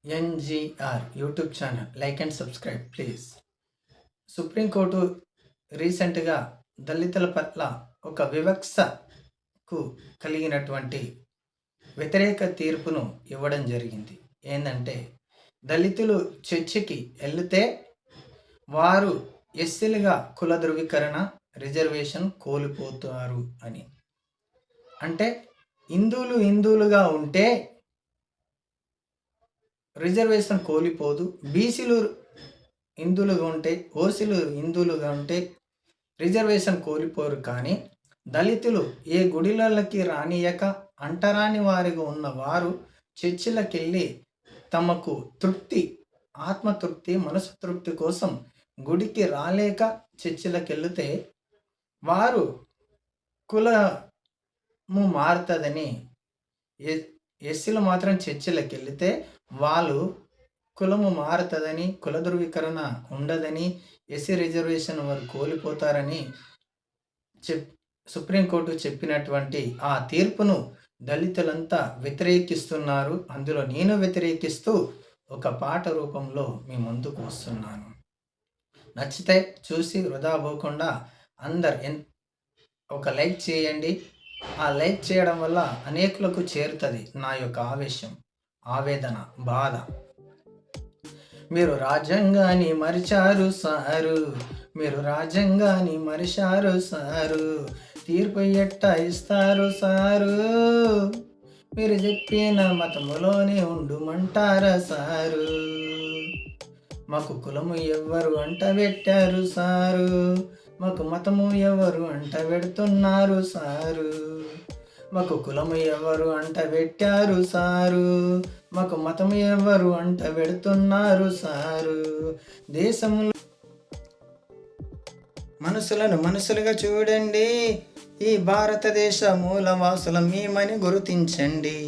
NGR YouTube channel like and subscribe please. Supreme court రీసెంట్గా దళితుల పట్ల ఒక వివక్షకు కలిగినటువంటి వ్యతిరేక తీర్పును ఇవ్వడం జరిగింది. ఏంటంటే దళితులు చర్చికి వెళితే వారు ఎస్సీలుగా కుల ధృవీకరణ రిజర్వేషన్ కోల్పోతారు అని. అంటే హిందువులుగా ఉంటే రిజర్వేషన్ కోల్పోదు, బీసీలు హిందువులుగా ఉంటే, ఓసీలు హిందువులుగా ఉంటే రిజర్వేషన్ కోల్పోరు. కానీ దళితులు ఏ గుడిలకి రానియక అంటరాని వారిగా ఉన్న వారు చర్చిలకు వెళ్ళి తమకు తృప్తి, ఆత్మతృప్తి, మనసు తృప్తి కోసం గుడికి రాలేక చర్చిలకు వెళితే వారు కులము మారుతుందని, ఎస్సీలు మాత్రం చర్చిలకు వెళితే వాళ్ళు కులము మారుతుందని, కుల ధృవీకరణ ఉండదని, ఎస్సీ రిజర్వేషన్ వారు కోల్పోతారని సుప్రీంకోర్టు చెప్పినటువంటి ఆ తీర్పును దళితులంతా వ్యతిరేకిస్తున్నారు. అందులో నేను వ్యతిరేకిస్తూ ఒక పాట రూపంలో మీ ముందుకు వస్తున్నాను. నచ్చితే చూసి వృధా పోకుండా అందరు ఒక లైక్ చేయండి. ఆ లైక్ చేయడం వల్ల అనేకులకు చేరుతుంది నా యొక్క ఆవేశం, ఆవేదన, బాధ. మీరు రాజ్యాంగాన్ని మరిచారు సారు, మీరు రాజ్యాంగాన్ని మరిచారు సారు, తీర్పు ఎట్ట ఇస్తారు సారు, మీరు చెప్పిన మతములోనే ఉండుమంటారా సారు, మాకు కులము ఎవ్వరు అంట పెట్టారు సారు, మాకు మతము ఎవరు అంట పెడుతున్నారు సారు, మాకు కులము ఎవరు అంట పెట్టారు సారు, మాకు మతము ఎవరు అంట పెడుతున్నారు సారు, దేశంలో మనసులను మనసులుగా చూడండి, ఈ భారతదేశ మూలవాసుల మేమని గుర్తించండి,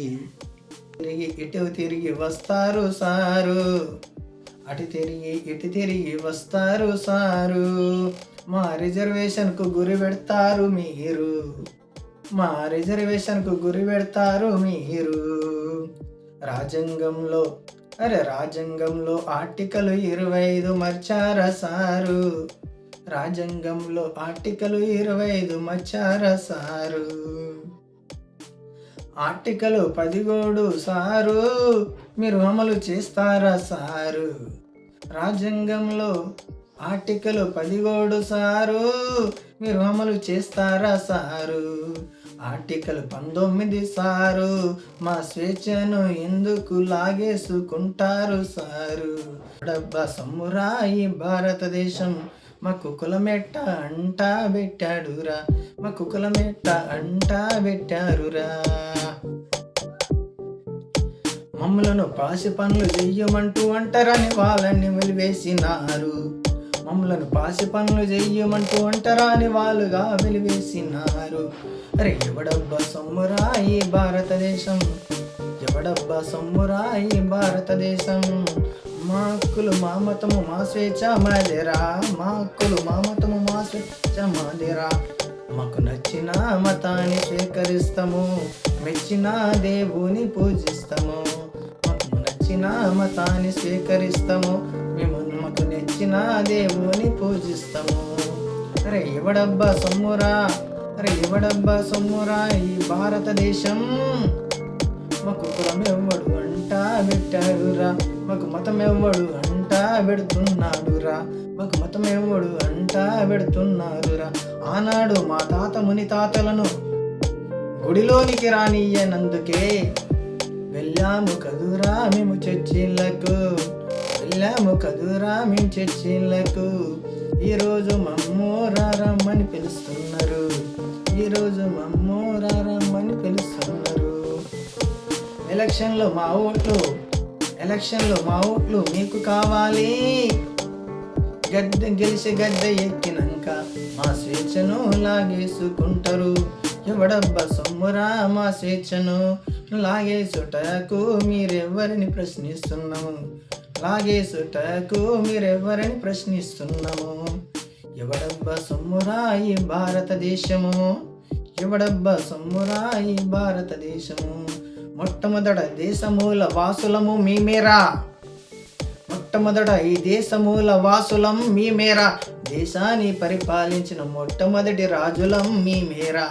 ఇటు తిరిగి వస్తారు సారు, అటు తిరిగి ఇటు తిరిగి వస్తారు సారు, మా రిజర్వేషన్కు గురి పెడతారు మీరు, మా రిజర్వేషన్కు గురి పెడతారు మీరు. రాజ్యాంగంలో ఆర్టికల్ 25 మార్చారా సారు, రాజ్యాంగంలో ఆర్టికల్ 25 మార్చారా సారు, ఆర్టికల్ 17 సారు మీరు అమలు చేస్తారా సారు, రాజ్యాంగంలో ఆర్టికల్ 17 సారు మీరు అమలు చేస్తారా సారు, ఆర్టికల్ 19 సారు మా స్వేచ్ఛను ఎందుకు లాగేసుకుంటారు సారు, డబ్బా సమ్మురాయి భారతదేశం మాకు కులమెట్ట అంటా పెట్టాడురా, మాకు కులమెట్ట అంటా పెట్టారురా, మమ్మలను పాసి పనులు చెయ్యమంటూ అంటరాని వాళ్ళని వెలివేసినారు, మమ్మలను పాసి పనులు చెయ్యమంటూ అంటరాని వాళ్ళుగా వెలివేసినారు. అరే ఎవడబ్బా సొమ్మురాయి భారతదేశం, ఎవడబ్బా సొమ్మురాయి భారతదేశం, మా హక్కులు మా మతము మా స్వేచ్ఛ మాదేరా, మా హక్కులు మా మతము మా స్వేచ్ఛ మాదేరా, మాకు నచ్చిన మతాన్ని స్వీకరిస్తాము, మెచ్చిన దేవుని పూజిస్తాము, మాకు నచ్చిన మతాన్ని స్వీకరిస్తాము, మేము మాకు నచ్చిన దేవుని పూజిస్తాము. అరే ఎవడబ్బా సొమ్మురా, అరే ఎవడబ్బా సొమ్మురా ఈ భారతదేశం, మాకు కులం ఎవ్వడు అంటా పెట్టాడురా, మాకు మతం ఎవ్వడు అంటా పెడుతున్నాడురా, మాకు మతం ఎవ్వడు అంటా పెడుతున్నారురా. ఆనాడు మా తాత ముని తాతలను గుడిలోనికి రానియనందుకే వెళ్ళాము కదురా మేము చర్చిలకు, వెళ్ళాము కదురా మేము చర్చిలకు, ఈరోజు మమ్ము రారమ్మని పిలుస్తున్నారు, ఈరోజు మమ్ము రారమ్మని పిలుస్తున్నారు. ఎలక్షన్లో మా ఓట్లు మీకు కావాలి, గెలిచి గద్దె ఎక్కినాక మా స్వేచ్ఛను లాగేసుకుంటారు, ఎవడబ్బా సొమ్మురా మా స్వేచ్ఛను లాగేసుటకు మీరెవ్వరిని ప్రశ్నిస్తున్నాము, లాగేసుటకు మీరెవ్వరిని ప్రశ్నిస్తున్నాము. ఎవడబ్బా సొమ్మురా ఈ భారతదేశము, ఎవడబ్బా సొమ్మురా ఈ భారతదేశము, మొట్టమొదట దేశమూల వాసులము మేమేరా, మొట్టమొదట ఈ దేశమూల వాసులం మేమేరా, దేశాన్ని పరిపాలించిన మొట్టమొదటి రాజులం మేమేరా,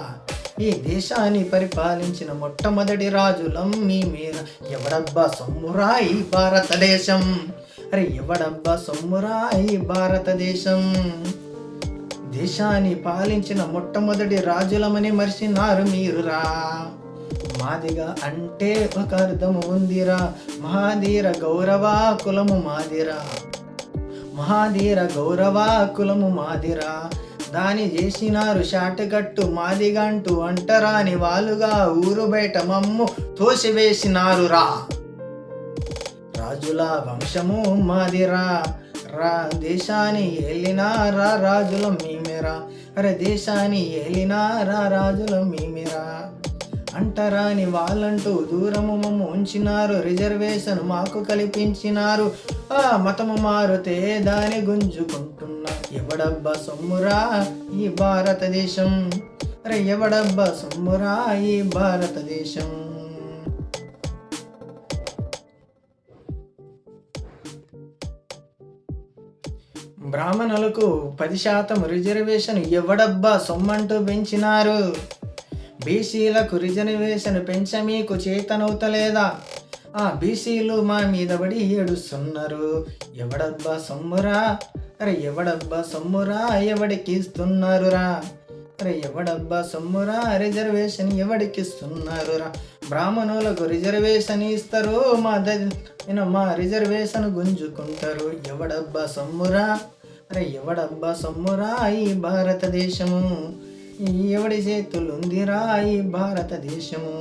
ఈ దేశాన్ని పరిపాలించిన మొట్టమొదటి రాజులం మేమేరా. ఎవడబ్బా సొమ్మురా ఈ భారతదేశం, అరే ఎవడబ్బా సొమ్మురా ఈ భారతదేశం. దేశాన్ని పాలించిన మొట్టమొదటి రాజులమని మర్చినారు మీరురా. మాదిగా అంటే ఒక అర్థము ఉందిరా, మహాధీర గౌరవ కులము మాదిరా, మహాధీర గౌరవ కులము మాదిరా. దాని చేసినారు షాటగట్టు మాదిగంటూ అంటరాని వాళ్ళుగా ఊరు బయట మమ్ము తోసివేసినారురా. రాజుల వంశము మాదిరా, దేశాన్ని ఏలినారా రాజులం మేమేరా, అరే దేశాన్ని ఏలినారా రాజులం మేమేరా. అంటరాని వాళ్ళంటూ దూరము మమ్ము ఉంచినారు, రిజర్వేషన్ మాకు కల్పించినారు. ఆ మతము మారుతే దాని గుంజుకుంటున్నా. ఎవడబ్బా సొమ్మురా ఈ భారతదేశం, అరే ఎవడబ్బా సొమ్మురా ఈ భారతదేశం. బ్రాహ్మణులకు 10% రిజర్వేషన్ ఎవడబ్బా సొమ్మంటూ పెంచినారు. బీసీలకు రిజర్వేషన్ పెంచ మీకు చేతనవుతలేదా? బీసీలు మా మీద పడి ఏడుస్తున్నారు. ఎవడబ్బా సొమ్మురా, అరే ఎవడబ్బా సొమ్మురా ఎవడికి ఇస్తున్నారురా, అరే ఎవడబ్బా సొమ్మురా రిజర్వేషన్ ఎవడికి ఇస్తున్నారురా. బ్రాహ్మణులకు రిజర్వేషన్ ఇస్తారు, మా రిజర్వేషన్ గుంజుకుంటారు. ఎవడబ్బా సొమ్మురా, అరే ఎవడబ్బా సొమ్మురా ఈ భారతదేశము, ఎవడి చేతులుందిరా ఈ భారతదేశము.